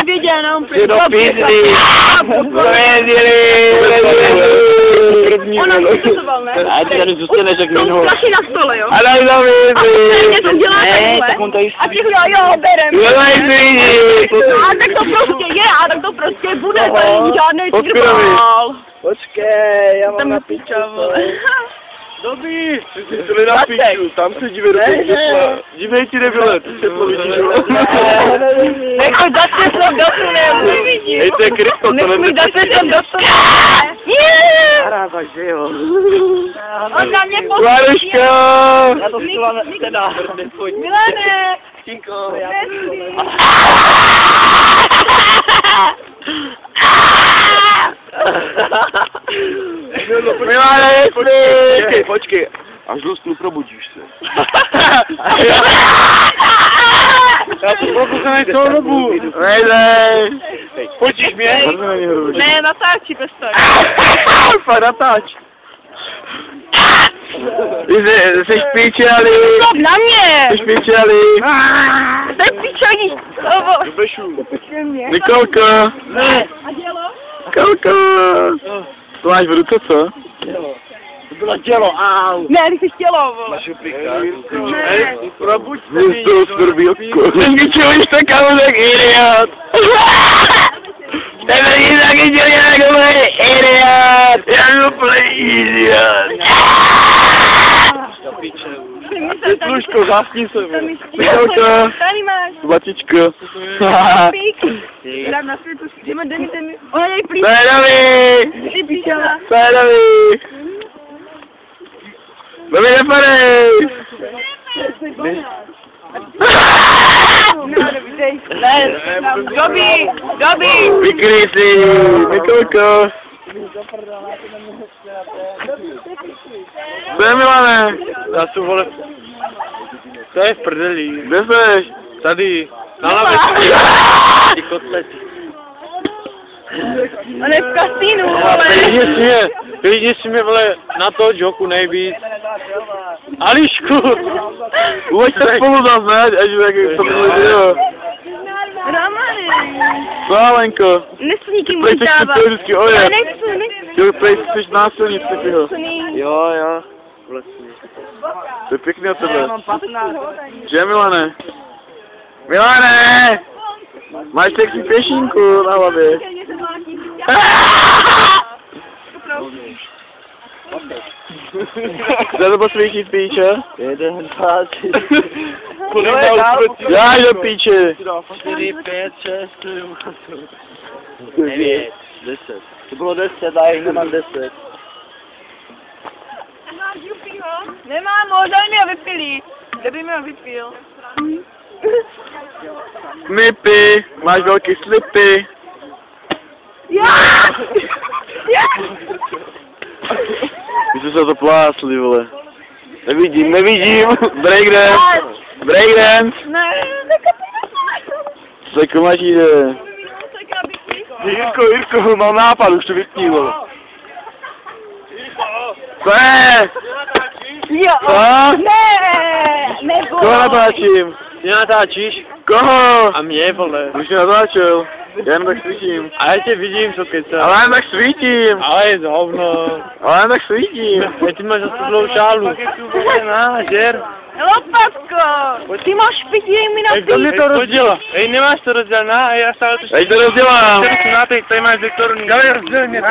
Viděl nám Ty do pizdy! Ona vystupoval, ne? A ty tady zůstaneš jak minul. Jsou flaši na stole, jo? A daj za Mě to dělá tak on tady a těch jo, berem. A tak to prostě je, a tak to prostě bude, to není žádnej trbál. Počkej, já mám na piču. Dobrý, ty jsi to na piču, tam se dívej do toho světla. Dívej ti nebyle, ty světlo vidíš. Nechoj dát světlem do tunelu. Hej, to je krypto, to Nechoj dát světlem do tunelu. Ráda, že jo. On na mě posílá. Klaruško! Já to chtěla teda. Milane. Ticho. Milane, Počkej, až dostanu, probudíš se. Já to pokusám celou dobu. Nejdej. Počíš mě? Ne, natáčí bez toho. Fakt natáč. Ty jsi píčeli. Stop na mě. Jsi píčeli. To je pičení. Bešu. Nikolko. A dělo? Nikolko. To máš v ruce, co? To bylo tělo, au. Ne, ty jsi tělo, vole. Hej, probuď se. Vy to skrbiotko. Ničeho jste kauzek idiot. Tebe nic taky dělí jako idiot. Já jsem úplný idiot. Ty služko, zasní se. Nikolko. Tady máš. Batičko. Pík. Dám na světu. Jdeme, dej mi. Ona jej plíš. Férovi. Ty píčela. Férovi. Babi, nepadej. Ne, Gabi, Gabi. Vykryj si. Nikolko. Co je, Milane? Já jsem, vole. To je v prdeli. Kde seš? Tady. Na lavici. Ty kotlety. On je v kasínu, vole. Klidně si mě, vole, na toho joku nejvíc. Ališku. Uveď se spolu zase, ne? Až taky to bylo video. Ramane. Co, Lenko? Nechci nikým Prej se dávat. chci vždycky ojet. Já nechci. Jo, prej jsi násilnici, tyho. Jo, jo. Vlastně. To je pěkný od tebe. 15. Že, Milane? Milane! Máš sexy pěšinku na hlavě. Kde to posvíčí z píče? 1, 2, 3. Já do píče. 4, 5, 6, 7, 8, 9, 10. To bylo 10, a jich nemám 10. Nemám, možná mi ho vypili. Kde by mi ho vypil? Snipy, máš velký slipy. Já! Vy jste se to plásli, vole. Nevidím. Breakdance. Breakdance. Ne, Co jako máš jde? Jirko, mám nápad, už to vypni, vole. Co je? Jo. Co? Ne, nebo. Koho natáčím? Ty natáčíš? Koho? A mě, vole. Už mě natáčel. Já jen tak svítím. A já tě vidím, co kecá. Ale jen tak svítím. Ale je to hovno. Ale jen tak svítím. Ty máš zase dlouhou šálu. Žer. Lopatko! Ty máš pití mi na Kdo mi to rozdělá? Ej, nemáš to rozdělená, já stále to... Teď to rozdělám. Tady máš Viktoru, Galer, rozděl mě to.